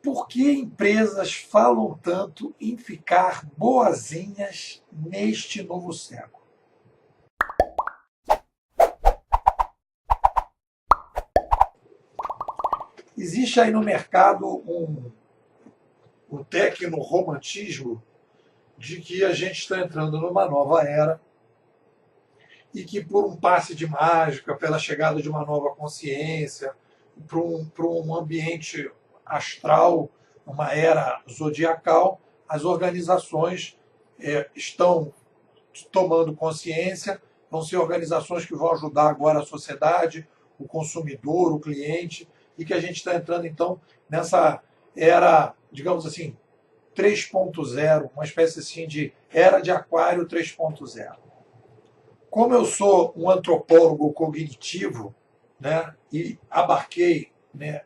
por que empresas falam tanto em ficar boazinhas neste novo século? Existe aí no mercado um tecno-romantismo de que a gente está entrando numa nova era e que por um passe de mágica, pela chegada de uma nova consciência, para um ambiente astral, uma era zodiacal, as organizações estão tomando consciência, vão ser organizações que vão ajudar agora a sociedade, o consumidor, o cliente, e que a gente está entrando, então, nessa era, digamos assim, 3.0, uma espécie assim de era de aquário 3.0. Como eu sou um antropólogo cognitivo, né, e abarquei, né,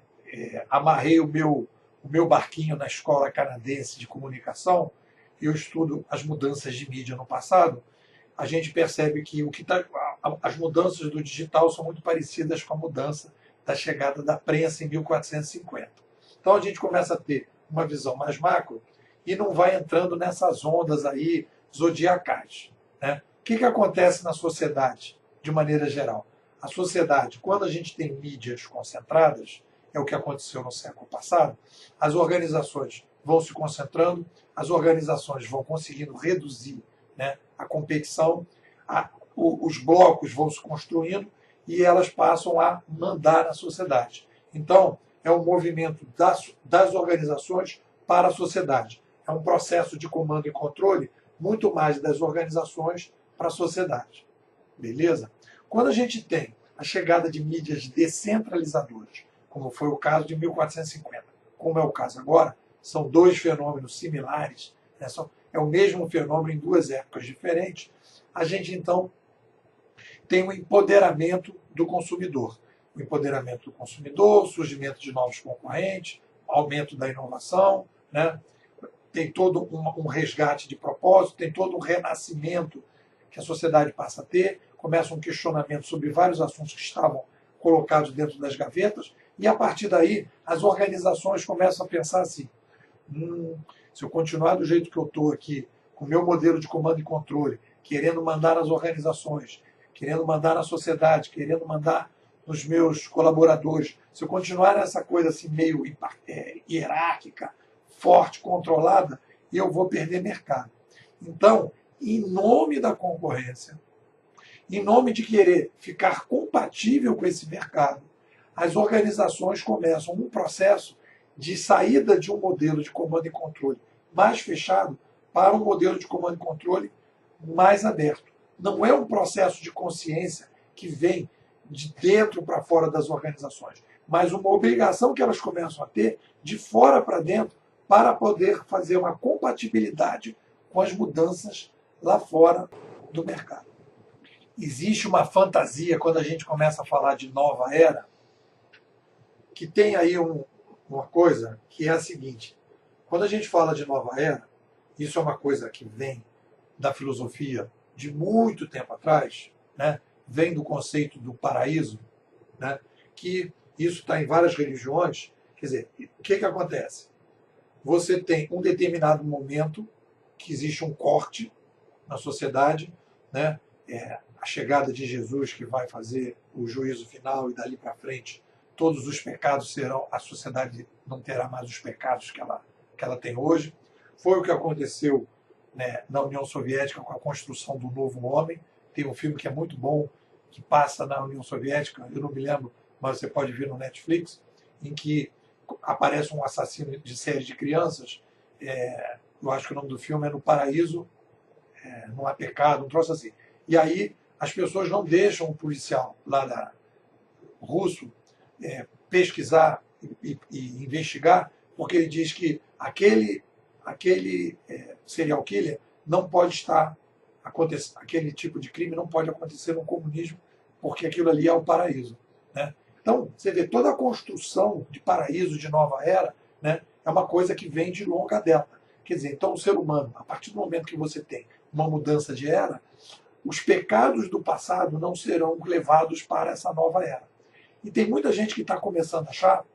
amarrei o meu barquinho na Escola Canadense de Comunicação, eu estudo as mudanças de mídia no passado, a gente percebe que as mudanças do digital são muito parecidas com a mudança da chegada da prensa em 1450. Então a gente começa a ter uma visão mais macro e não vai entrando nessas ondas aí zodiacais, né? O que acontece na sociedade, de maneira geral? A sociedade, quando a gente tem mídias concentradas, é o que aconteceu no século passado, as organizações vão se concentrando, as organizações vão conseguindo reduzir, né, a competição, os blocos vão se construindo e elas passam a mandar na sociedade. Então, é um movimento das organizações para a sociedade. É um processo de comando e controle muito mais das organizações para a sociedade. Beleza? Quando a gente tem a chegada de mídias descentralizadoras, como foi o caso de 1450, como é o caso agora, são dois fenômenos similares, né? É o mesmo fenômeno em duas épocas diferentes, a gente então tem o empoderamento do consumidor. O empoderamento do consumidor, surgimento de novos concorrentes, aumento da inovação, né? Tem todo um resgate de propósito, tem todo um renascimento que a sociedade passa a ter, começa um questionamento sobre vários assuntos que estavam colocados dentro das gavetas, e a partir daí as organizações começam a pensar assim, se eu continuar do jeito que eu estou aqui, com o meu modelo de comando e controle, querendo mandar nas organizações, querendo mandar na sociedade, querendo mandar nos meus colaboradores, se eu continuar nessa coisa assim meio hierárquica, forte, controlada, eu vou perder mercado. Então, em nome da concorrência, em nome de querer ficar compatível com esse mercado, as organizações começam um processo de saída de um modelo de comando e controle mais fechado para um modelo de comando e controle mais aberto. Não é um processo de consciência que vem de dentro para fora das organizações, mas uma obrigação que elas começam a ter de fora para dentro para poder fazer uma compatibilidade com as mudanças lá fora do mercado. Existe uma fantasia quando a gente começa a falar de nova era, que tem aí uma coisa que é a seguinte: quando a gente fala de nova era, isso é uma coisa que vem da filosofia de muito tempo atrás, né? Vem do conceito do paraíso, né? Que isso está em várias religiões. Quer dizer, o que acontece? Você tem um determinado momento que existe um corte na sociedade, né? A chegada de Jesus que vai fazer o juízo final e dali para frente todos os pecados serão, a sociedade não terá mais os pecados que ela tem hoje. Foi o que aconteceu, né, na União Soviética com a construção do novo homem. Tem um filme que é muito bom, que passa na União Soviética, eu não me lembro, mas você pode ver no Netflix, em que aparece um assassino de série de crianças. Eu acho que o nome do filme é No Paraíso, Não Há Pecado, um troço assim. E aí as pessoas não deixam o policial lá russo pesquisar e investigar, porque ele diz que aquele serial killer não pode estar acontecendo, aquele tipo de crime não pode acontecer no comunismo, porque aquilo ali é o paraíso, né? Então, você vê, toda a construção de paraíso, de nova era, né, é uma coisa que vem de longa data. Quer dizer, então o ser humano, a partir do momento que você tem uma mudança de era, os pecados do passado não serão levados para essa nova era. E tem muita gente que está começando a achar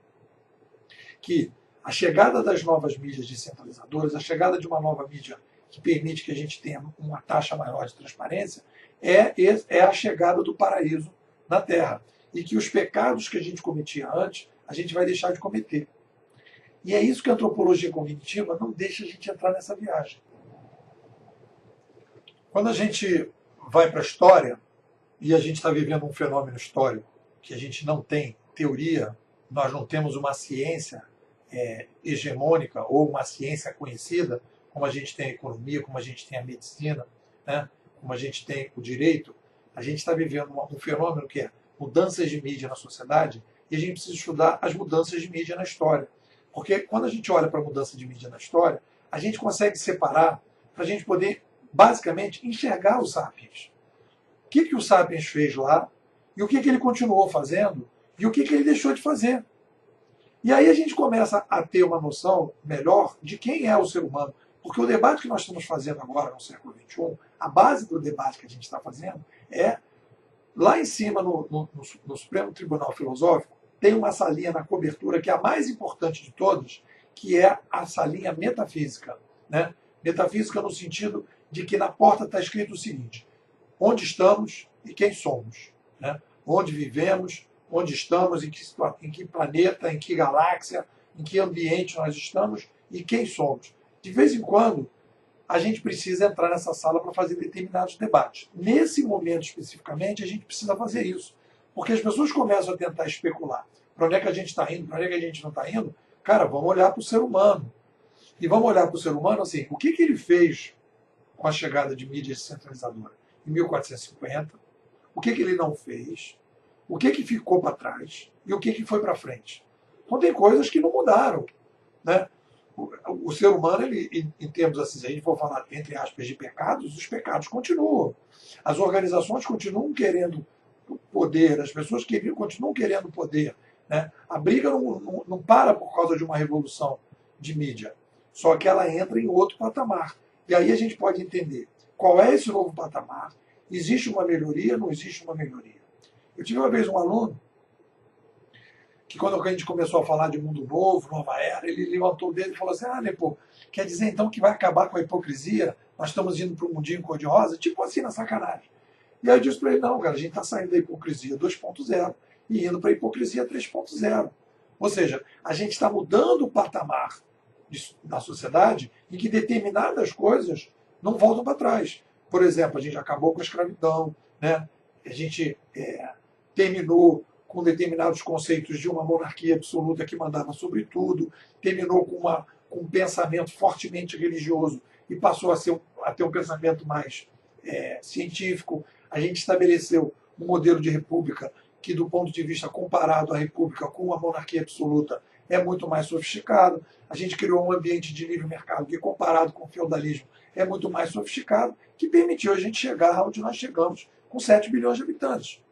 que A chegada das novas mídias descentralizadoras, a chegada de uma nova mídia que permite que a gente tenha uma taxa maior de transparência, é a chegada do paraíso na Terra. E que os pecados que a gente cometia antes, a gente vai deixar de cometer. E é isso que a antropologia cognitiva não deixa a gente entrar nessa viagem. Quando a gente vai para a história, e a gente está vivendo um fenômeno histórico que a gente não tem teoria, nós não temos uma ciência hegemônica ou uma ciência conhecida, como a gente tem a economia, como a gente tem a medicina, né? Como a gente tem o direito, a gente está vivendo um fenômeno que é mudanças de mídia na sociedade e a gente precisa estudar as mudanças de mídia na história. Porque quando a gente olha para a mudança de mídia na história, a gente consegue separar para a gente poder, basicamente, enxergar o Sapiens. O que o Sapiens fez lá e o que ele continuou fazendo e o que ele deixou de fazer. E aí a gente começa a ter uma noção melhor de quem é o ser humano. Porque o debate que nós estamos fazendo agora no século XXI, a base do debate que a gente está fazendo é, lá em cima no Supremo Tribunal Filosófico, tem uma salinha na cobertura que é a mais importante de todas, que é a salinha metafísica. Né? Metafísica no sentido de que na porta está escrito o seguinte: onde estamos e quem somos. Né? Onde vivemos, onde estamos, em que planeta, em que galáxia, em que ambiente nós estamos e quem somos. De vez em quando, a gente precisa entrar nessa sala para fazer determinados debates. Nesse momento especificamente, a gente precisa fazer isso. Porque as pessoas começam a tentar especular para onde é que a gente está indo, para onde é que a gente não está indo. Cara, vamos olhar para o ser humano. E vamos olhar para o ser humano assim, o que ele fez com a chegada de mídia descentralizadora em 1450, o que ele não fez, o que ficou para trás e o que foi para frente. Então tem coisas que não mudaram. Né? O ser humano, ele, em termos assim, se a gente for falar, entre aspas, de pecados, os pecados continuam. As organizações continuam querendo poder, as pessoas continuam querendo poder. Né? A briga não para por causa de uma revolução de mídia, só que ela entra em outro patamar. E aí a gente pode entender qual é esse novo patamar, existe uma melhoria, não existe uma melhoria. Eu tive uma vez um aluno que quando a gente começou a falar de mundo novo, nova era, ele levantou o dedo e falou assim: Nepô, quer dizer então que vai acabar com a hipocrisia? Nós estamos indo para um mundinho cor-de-rosa? Tipo assim, na sacanagem. E aí eu disse para ele: não, cara, a gente está saindo da hipocrisia 2.0 e indo para a hipocrisia 3.0. Ou seja, a gente está mudando o patamar da sociedade em que determinadas coisas não voltam para trás. Por exemplo, a gente acabou com a escravidão, né? A gente terminou com determinados conceitos de uma monarquia absoluta que mandava sobre tudo, terminou com um pensamento fortemente religioso e passou a ter um pensamento mais científico. A gente estabeleceu um modelo de república que, do ponto de vista comparado à república com a monarquia absoluta, é muito mais sofisticado. A gente criou um ambiente de livre mercado que, comparado com o feudalismo, é muito mais sofisticado, que permitiu a gente chegar onde nós chegamos, com 7 bilhões de habitantes.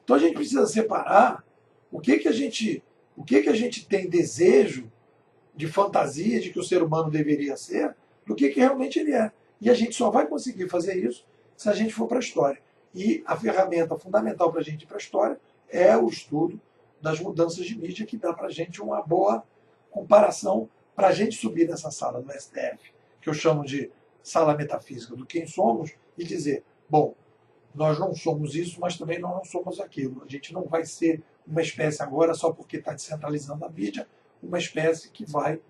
Então a gente precisa separar o que a gente tem desejo de fantasia de que o ser humano deveria ser, do que realmente ele é. E a gente só vai conseguir fazer isso se a gente for para a história. E a ferramenta fundamental para a gente ir para a história é o estudo das mudanças de mídia, que dá para a gente uma boa comparação para a gente subir nessa sala do STF, que eu chamo de sala metafísica do quem somos, e dizer: bom, nós não somos isso, mas também nós não somos aquilo. A gente não vai ser uma espécie agora, só porque está descentralizando a mídia, uma espécie que vai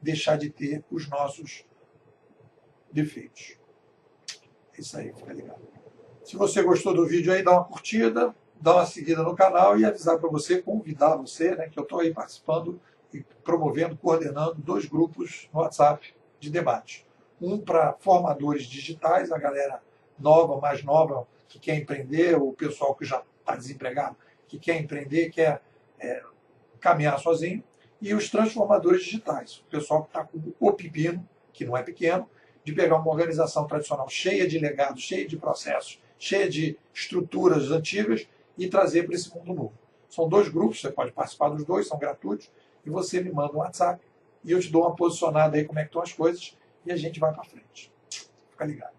deixar de ter os nossos defeitos. É isso aí, fica ligado. Se você gostou do vídeo aí, dá uma curtida, dá uma seguida no canal e avisar para você, convidar você, né, que eu estou aí participando e promovendo, coordenando 2 grupos no WhatsApp de debate. Um para formadores digitais, a galera nova, mais nova, que quer empreender, ou o pessoal que já está desempregado, que quer empreender, quer caminhar sozinho, e os transformadores digitais, o pessoal que está com o pepino, que não é pequeno, de pegar uma organização tradicional cheia de legados, cheia de processos, cheia de estruturas antigas e trazer para esse mundo novo. São 2 grupos, você pode participar dos 2, são gratuitos, e você me manda um WhatsApp e eu te dou uma posicionada aí como é que estão as coisas e a gente vai para frente. Fica ligado.